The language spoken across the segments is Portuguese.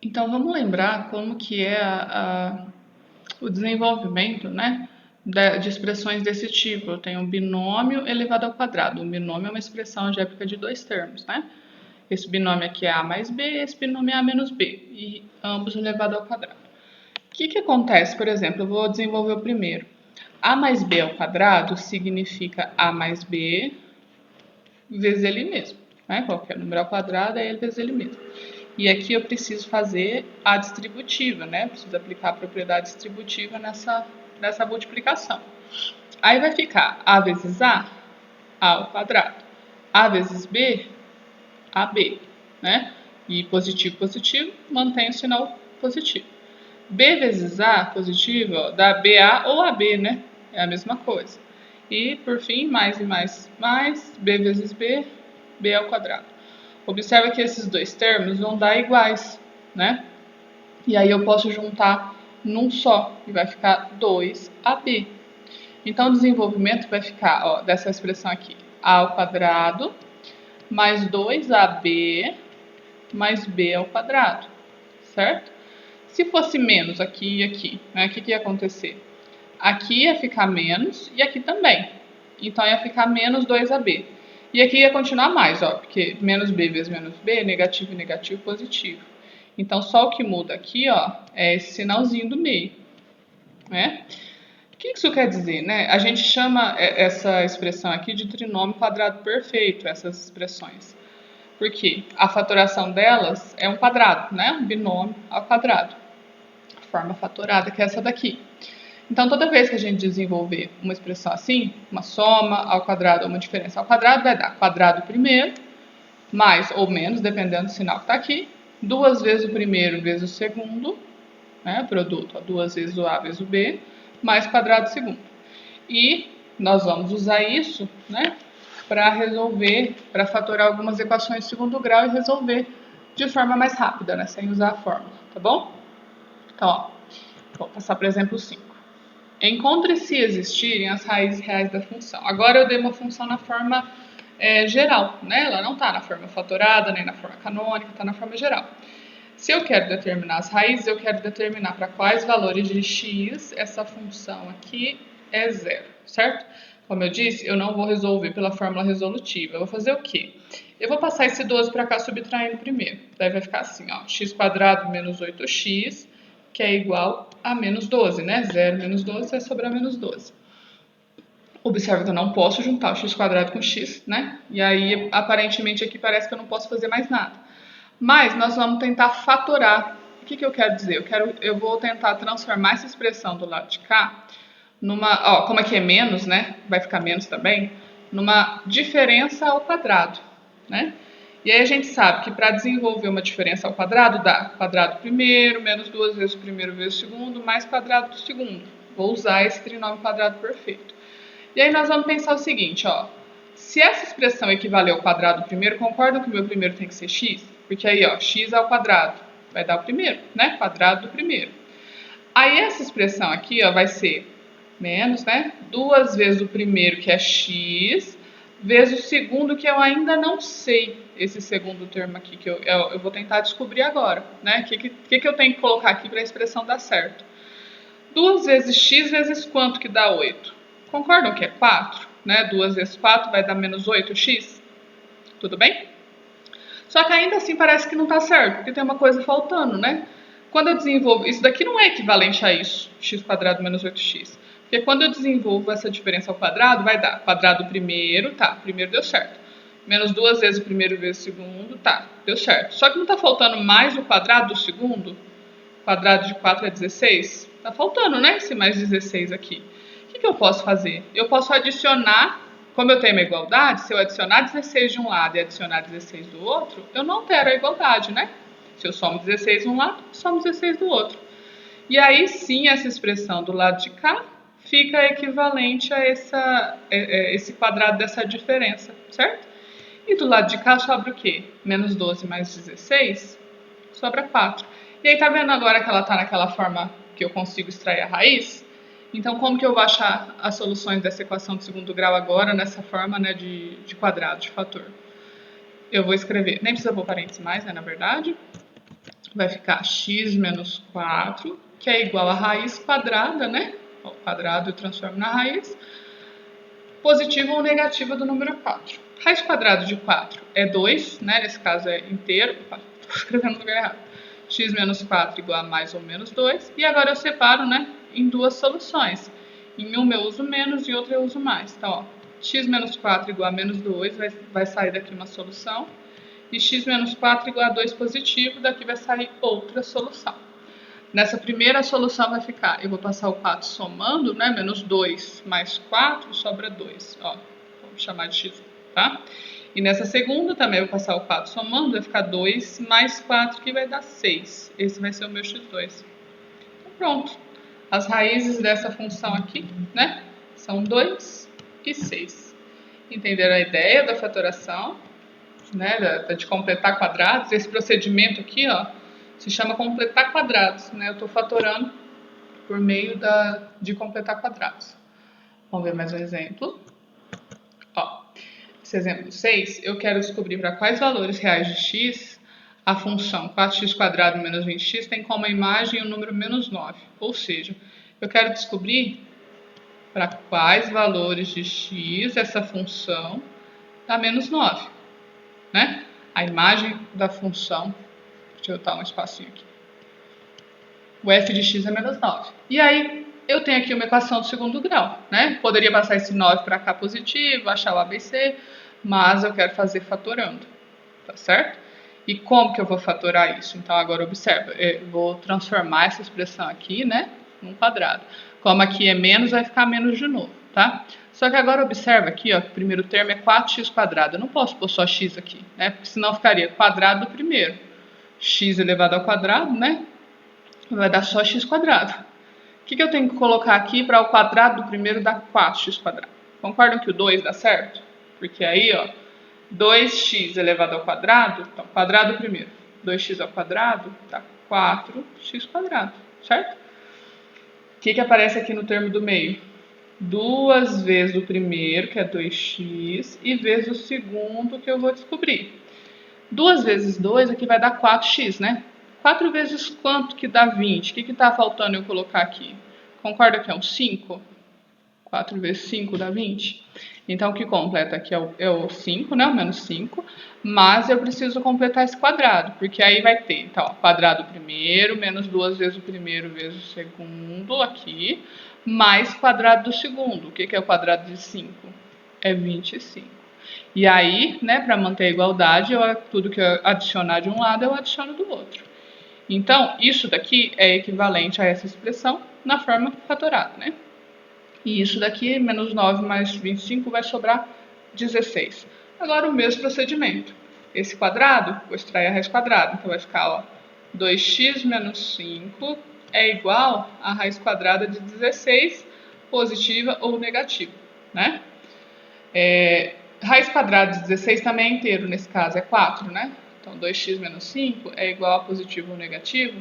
Então, vamos lembrar como que é o desenvolvimento, né, de expressões desse tipo. Eu tenho um binômio elevado ao quadrado. Um binômio é uma expressão algébrica de dois termos, né? Esse binômio aqui é a mais b, esse binômio é a menos b, e ambos elevado ao quadrado. O que acontece, por exemplo, eu vou desenvolver o primeiro. A mais b ao quadrado significa a mais b vezes ele mesmo, né? Qualquer número ao quadrado é ele vezes ele mesmo. E aqui eu preciso fazer a distributiva, né? Eu preciso aplicar a propriedade distributiva nessa multiplicação. Aí vai ficar a vezes a ao quadrado. A vezes b, ab, né? E positivo, positivo, mantém o sinal positivo. B vezes A positivo, ó, dá BA ou AB, né? É a mesma coisa. E, por fim, mais e mais, B vezes B, B ao quadrado. Observa que esses dois termos vão dar iguais, né? E aí eu posso juntar num só, e vai ficar 2AB. Então, o desenvolvimento vai ficar, ó, dessa expressão aqui, A ao quadrado, mais 2AB, mais B ao quadrado, certo? Se fosse menos aqui e aqui, né, o que ia acontecer? Aqui ia ficar menos e aqui também. Então, ia ficar menos 2AB. E aqui ia continuar mais, ó, porque menos B vezes menos B, negativo e negativo, positivo. Então, só o que muda aqui, ó, é esse sinalzinho do meio, né? O que isso quer dizer, né? A gente chama essa expressão aqui de trinômio quadrado perfeito, essas expressões. Porque a fatoração delas é um quadrado, né? Um binômio ao quadrado. A forma fatorada, que é essa daqui. Então, toda vez que a gente desenvolver uma expressão assim, uma soma ao quadrado ou uma diferença ao quadrado, vai dar quadrado primeiro, mais ou menos, dependendo do sinal que está aqui, duas vezes o primeiro vezes o segundo, né, produto, ó, duas vezes o A vezes o B, mais quadrado segundo. E nós vamos usar isso, né, para resolver, para fatorar algumas equações de segundo grau e resolver de forma mais rápida, né, sem usar a fórmula, tá bom? Então, ó, vou passar para o exemplo 5. Encontre se existirem as raízes reais da função. Agora eu dei uma função na forma geral, né? Ela não está na forma fatorada, nem na forma canônica, está na forma geral. Se eu quero determinar as raízes, eu quero determinar para quais valores de x essa função aqui é zero, certo? Como eu disse, eu não vou resolver pela fórmula resolutiva. Eu vou fazer o quê? Eu vou passar esse 12 para cá subtraindo primeiro. Daí vai ficar assim, ó, x² menos 8x, que é igual a menos 12, né? 0 menos 12 vai sobrar menos 12. Observa que eu não posso juntar o x² com x, né? E aí, aparentemente, aqui parece que eu não posso fazer mais nada. Mas nós vamos tentar fatorar. O que eu quero dizer? Eu vou tentar transformar essa expressão do lado de cá numa, ó, como aqui é menos, né? Vai ficar menos também, numa diferença ao quadrado, né? E aí a gente sabe que para desenvolver uma diferença ao quadrado dá quadrado primeiro, menos duas vezes o primeiro vezes o segundo, mais quadrado do segundo. Vou usar esse trinômio quadrado perfeito. E aí nós vamos pensar o seguinte, ó. Se essa expressão equivaler ao quadrado do primeiro, concordam que o meu primeiro tem que ser x? Porque aí, ó, x ao quadrado vai dar o primeiro, né? Quadrado do primeiro. Aí essa expressão aqui, ó, vai ser menos, né? Duas vezes o primeiro, que é x, vezes o segundo, que eu ainda não sei esse segundo termo aqui, que eu vou tentar descobrir agora, né? O que eu tenho que colocar aqui para a expressão dar certo? 2 vezes x vezes quanto que dá 8? Concordam que é 4? Né? 2 vezes 4 vai dar menos 8x? Tudo bem? Só que ainda assim parece que não está certo, porque tem uma coisa faltando, né? Quando eu desenvolvo... Isso daqui não é equivalente a isso, x² menos 8x. Porque quando eu desenvolvo essa diferença ao quadrado, vai dar quadrado primeiro, tá, primeiro deu certo. Menos 2 vezes o primeiro vezes o segundo, tá, deu certo. Só que não está faltando mais o quadrado do segundo? Quadrado de 4 é 16? Tá faltando, né, esse mais 16 aqui. O que eu posso fazer? Eu posso adicionar, como eu tenho uma igualdade, se eu adicionar 16 de um lado e adicionar 16 do outro, eu não altero a igualdade, né? Se eu somo 16 de um lado, somo 16 do outro. E aí sim, essa expressão do lado de cá fica equivalente a esse quadrado dessa diferença, certo? E do lado de cá sobra o quê? Menos 12 mais 16, sobra 4. E aí, tá vendo agora que ela tá naquela forma que eu consigo extrair a raiz? Então, como que eu vou achar as soluções dessa equação de segundo grau agora, nessa forma, né, de quadrado, de fator? Eu vou escrever, nem precisa pôr parênteses mais, né, na verdade. vai ficar x menos 4, que é igual a raiz quadrada, né? O quadrado eu transformo na raiz, positiva ou negativa do número 4. Raiz quadrada de 4 é 2, né? Nesse caso é inteiro. Estou escrevendo no lugar errado. X menos 4 igual a mais ou menos 2. E agora eu separo, né, em duas soluções. Em uma eu uso menos e outra eu uso mais. Então, ó, x menos 4 igual a menos 2, vai sair daqui uma solução. E x menos 4 igual a 2 positivo, daqui vai sair outra solução. Nessa primeira solução vai ficar, eu vou passar o 4 somando, né? Menos 2 mais 4 sobra 2. Ó, vamos chamar de x, tá? E nessa segunda também eu vou passar o 4 somando, vai ficar 2 mais 4, que vai dar 6. Esse vai ser o meu x2. Então, pronto. As raízes dessa função aqui, né? São 2 e 6. Entenderam a ideia da fatoração, né? De completar quadrados? Esse procedimento aqui, ó, se chama completar quadrados, né? Eu estou fatorando por meio de completar quadrados. Vamos ver mais um exemplo. Ó, esse exemplo 6, eu quero descobrir para quais valores reais de x a função 4x² menos 20x tem como imagem o número menos 9. Ou seja, eu quero descobrir para quais valores de x essa função dá menos 9, né? A imagem da função. Deixa eu botar um espacinho aqui. O f de x é menos 9. E aí, eu tenho aqui uma equação do segundo grau, né? Poderia passar esse 9 para cá positivo, achar o ABC, mas eu quero fazer fatorando, tá certo? E como que eu vou fatorar isso? Então, agora observa, eu vou transformar essa expressão aqui, né, num quadrado. Como aqui é menos, vai ficar menos de novo, tá? Só que agora observa aqui, ó, que o primeiro termo é 4x². Eu não posso pôr só x aqui, né? Porque senão ficaria quadrado do primeiro. X elevado ao quadrado, né? Vai dar só x². O que eu tenho que colocar aqui para o quadrado do primeiro dar 4x²? Concordam que o 2 dá certo? Porque aí, ó, 2x elevado ao quadrado, então, quadrado primeiro, 2x ao quadrado dá 4x², certo? O que aparece aqui no termo do meio? Duas vezes o primeiro, que é 2x, e vezes o segundo, que eu vou descobrir. 2 vezes 2 aqui vai dar 4x, né? 4 vezes quanto que dá 20? O que está faltando eu colocar aqui? Concorda que é um 5? 4 vezes 5 dá 20? Então, o que completa aqui é o 5, né? O menos 5. Mas eu preciso completar esse quadrado, porque aí vai ter, então, ó, quadrado primeiro, menos 2 vezes o primeiro vezes o segundo aqui, mais quadrado do segundo. O que é o quadrado de 5? É 25. E aí, né, para manter a igualdade, tudo que eu adicionar de um lado, eu adiciono do outro. Então, isso daqui é equivalente a essa expressão na forma fatorada, né? E isso daqui, menos 9 mais 25, vai sobrar 16. Agora, o mesmo procedimento. Esse quadrado, vou extrair a raiz quadrada. Então, vai ficar, ó, 2x menos 5 é igual a raiz quadrada de 16, positiva ou negativa, né? Raiz quadrada de 16 também é inteiro, nesse caso é 4, né? Então, 2x menos 5 é igual a positivo ou negativo?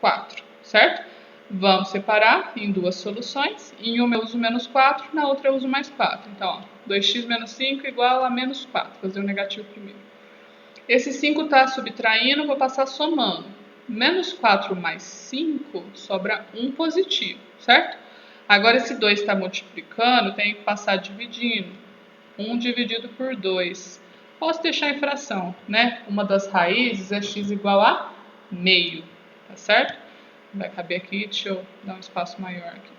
4, certo? Vamos separar em duas soluções. Em uma eu uso menos 4, na outra eu uso mais 4. Então, ó, 2x menos 5 igual a menos 4. Fazer o negativo primeiro. Esse 5 está subtraindo, vou passar somando. Menos 4 mais 5 sobra 1 positivo, certo? Agora, esse 2 está multiplicando, tem que passar dividindo. 1 dividido por 2. Posso deixar em fração, né? Uma das raízes é x igual a meio, tá certo? Vai caber aqui, deixa eu dar um espaço maior aqui.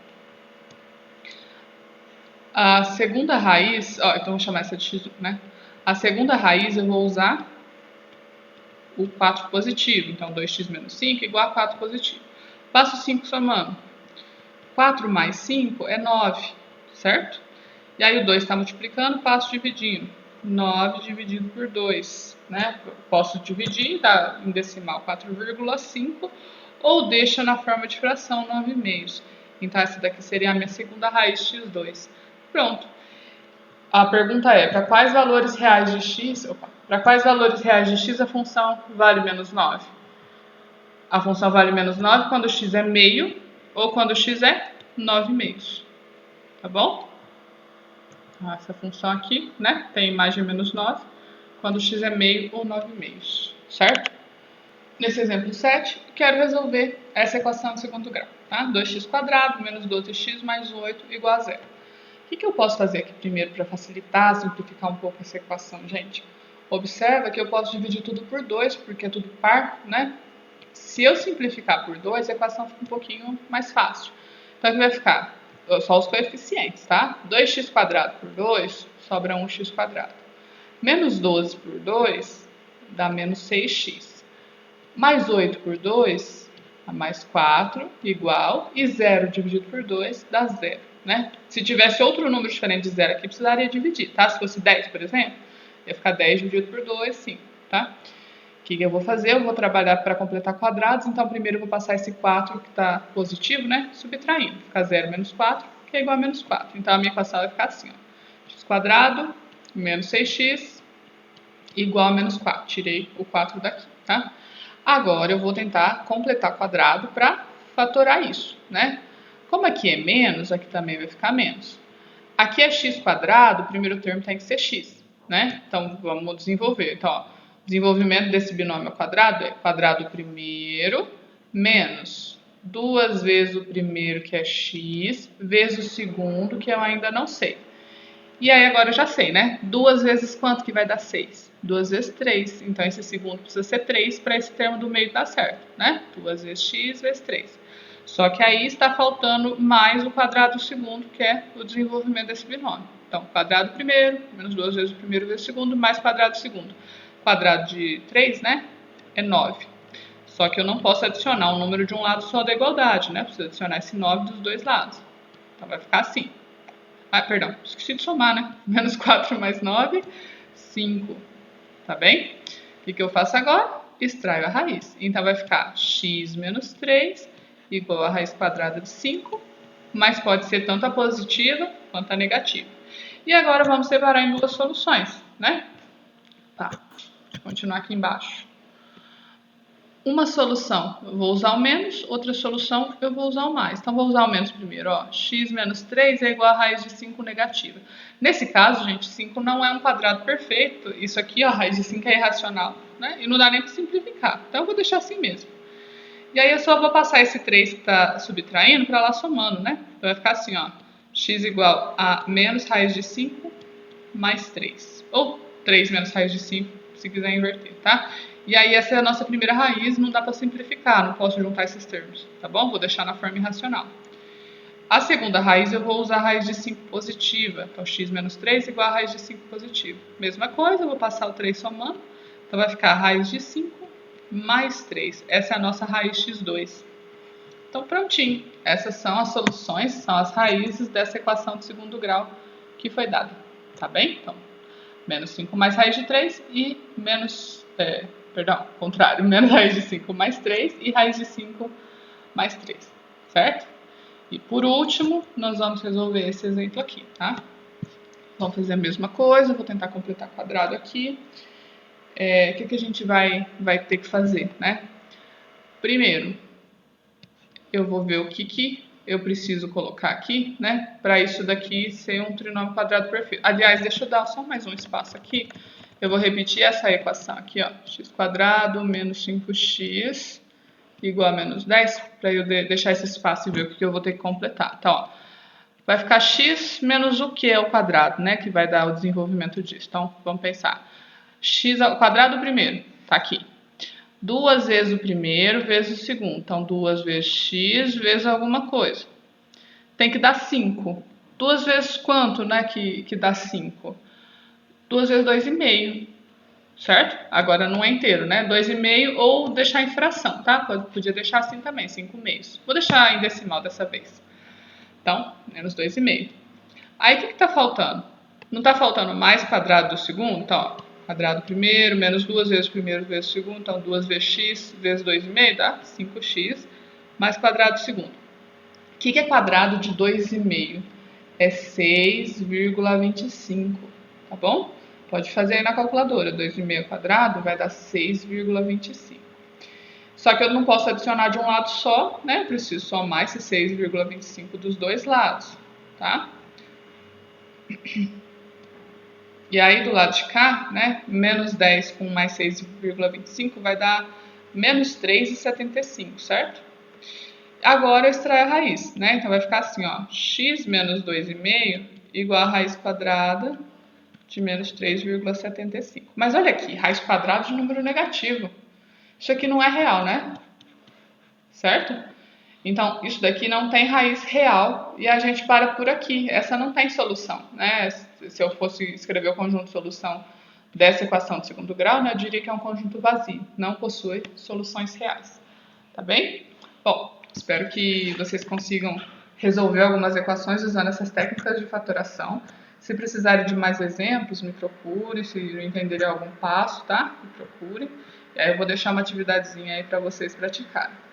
A segunda raiz, ó, então vou chamar essa de x1, né? A segunda raiz eu vou usar o 4 positivo, então 2x menos 5 igual a 4 positivo. Passo 5 somando. 4 mais 5 é 9, certo? E aí o 2 está multiplicando, passo dividindo. 9 dividido por 2, né? Posso dividir, dá em decimal 4,5, ou deixa na forma de fração 9 meios. Então essa daqui seria a minha segunda raiz x2. Pronto. A pergunta é, para quais valores reais de x, para quais valores reais de x a função vale menos 9? A função vale menos 9 quando x é meio ou quando x é 9 meios. Tá bom? Essa função aqui, né, tem imagem menos 9, quando x é meio ou 9 meios, certo? Nesse exemplo 7, quero resolver essa equação de segundo grau. Tá? 2x² menos 12x mais 8 igual a zero. O que eu posso fazer aqui primeiro para facilitar, simplificar um pouco essa equação, gente? Observa que eu posso dividir tudo por 2, porque é tudo par, né? Se eu simplificar por 2, a equação fica um pouquinho mais fácil. Então, aqui vai ficar só os coeficientes, tá? 2x² por 2 sobra 1x². Menos 12 por 2 dá menos 6x. Mais 8 por 2 dá mais 4, igual. E 0 dividido por 2 dá 0, né? Se tivesse outro número diferente de 0 aqui, precisaria dividir, tá? Se fosse 10, por exemplo, ia ficar 10 dividido por 2, 5, tá? O que eu vou fazer? Eu vou trabalhar para completar quadrados, então primeiro eu vou passar esse 4 que está positivo, né? Subtraindo. Fica 0 menos 4, que é igual a menos 4. Então a minha equação vai ficar assim, ó. x² menos 6x igual a menos 4. Tirei o 4 daqui, tá? Agora eu vou tentar completar quadrado para fatorar isso, né? Como aqui é menos, aqui também vai ficar menos. Aqui é x², o primeiro termo tem que ser x, né? Então vamos desenvolver. Então, ó, desenvolvimento desse binômio ao quadrado é quadrado primeiro menos 2 vezes o primeiro, que é x, vezes o segundo, que eu ainda não sei. E aí agora eu já sei, né? 2 vezes quanto que vai dar 6? 2 vezes 3. Então esse segundo precisa ser 3 para esse termo do meio dar certo, né? 2 vezes x vezes 3. Só que aí está faltando mais o quadrado do segundo, que é o desenvolvimento desse binômio. Então, quadrado primeiro, menos 2 vezes o primeiro vezes o segundo, mais quadrado do segundo. Quadrado de 3, né? É 9. Só que eu não posso adicionar um número de um lado só da igualdade, né? Preciso adicionar esse 9 dos dois lados. Então vai ficar assim. Ah, perdão, esqueci de somar, né? Menos 4 mais 9, 5. Tá bem? O que eu faço agora? Extraio a raiz. Então vai ficar x menos 3 igual a raiz quadrada de 5, mas pode ser tanto a positiva quanto a negativa. E agora vamos separar em duas soluções, né? Tá, vou continuar aqui embaixo. Uma solução eu vou usar o menos, outra solução eu vou usar o mais. Então, vou usar o menos primeiro, ó. X menos 3 é igual a raiz de 5 negativa. Nesse caso, gente, 5 não é um quadrado perfeito. Isso aqui, ó, a raiz de 5 é irracional, né? E não dá nem para simplificar. Então, eu vou deixar assim mesmo. E aí, eu só vou passar esse 3 que está subtraindo para lá somando, né? Então, vai ficar assim, ó. X igual a menos raiz de 5 mais 3. Ou 3 menos raiz de 5, se quiser inverter, tá? E aí essa é a nossa primeira raiz, não dá para simplificar, não posso juntar esses termos, tá bom? Vou deixar na forma irracional. A segunda raiz eu vou usar a raiz de 5 positiva, então x menos 3 igual a raiz de 5 positiva. Mesma coisa, eu vou passar o 3 somando, então vai ficar a raiz de 5 mais 3. Essa é a nossa raiz x2. Então prontinho, essas são as soluções, são as raízes dessa equação de segundo grau que foi dada, tá bem? Então, menos 5 mais raiz de 3 e menos, contrário, menos raiz de 5 mais 3 e raiz de 5 mais 3, certo? E por último, nós vamos resolver esse exemplo aqui, tá? Vamos fazer a mesma coisa, vou tentar completar quadrado aqui. O que a gente vai ter que fazer, né? Primeiro, eu vou ver o que eu preciso colocar aqui, né? Para isso daqui ser um trinômio quadrado perfeito. Aliás, deixa eu dar só mais um espaço aqui. Eu vou repetir essa equação aqui, ó. X² menos 5x igual a menos 10, para eu deixar esse espaço e ver o que eu vou ter que completar. Então, ó, vai ficar x menos o que ao quadrado, né? Que vai dar o desenvolvimento disso. Então, vamos pensar. X ao quadrado primeiro, tá aqui. 2 vezes o primeiro vezes o segundo. Então, 2 vezes x vezes alguma coisa. Tem que dar 5. 2 vezes quanto, né, que dá 5? 2 vezes 2,5, certo? Agora não é inteiro, né? 2,5 ou deixar em fração, tá? Podia deixar assim também, 5 meios. Vou deixar em decimal dessa vez. Então, menos 2,5. Aí, o que está faltando? Não está faltando mais quadrado do segundo? Então, ó, quadrado primeiro, menos 2 vezes o primeiro vezes o segundo. Então, 2 vezes x vezes 2,5 dá 5x, mais quadrado do segundo. O que é quadrado de 2,5? É 6,25, tá bom? Pode fazer aí na calculadora. 2,5 ao quadrado vai dar 6,25. Só que eu não posso adicionar de um lado só, né? Eu preciso somar esse 6,25 dos dois lados, tá? E aí do lado de cá, né? Menos 10 com mais 6,25 vai dar menos 3,75, certo? Agora extrai a raiz, né? Então vai ficar assim, ó, x menos 2,5 igual a raiz quadrada de menos 3,75. Mas olha aqui, raiz quadrada de número negativo. Isso aqui não é real, né? Certo? Então, isso daqui não tem raiz real e a gente para por aqui. Essa não tem solução, né? Se eu fosse escrever o conjunto de solução dessa equação de segundo grau, né, eu diria que é um conjunto vazio, não possui soluções reais. Tá bem? Bom, espero que vocês consigam resolver algumas equações usando essas técnicas de fatoração. Se precisarem de mais exemplos, me procure. Se não entenderem algum passo, tá? Me procure. E aí eu vou deixar uma atividadezinha aí para vocês praticarem.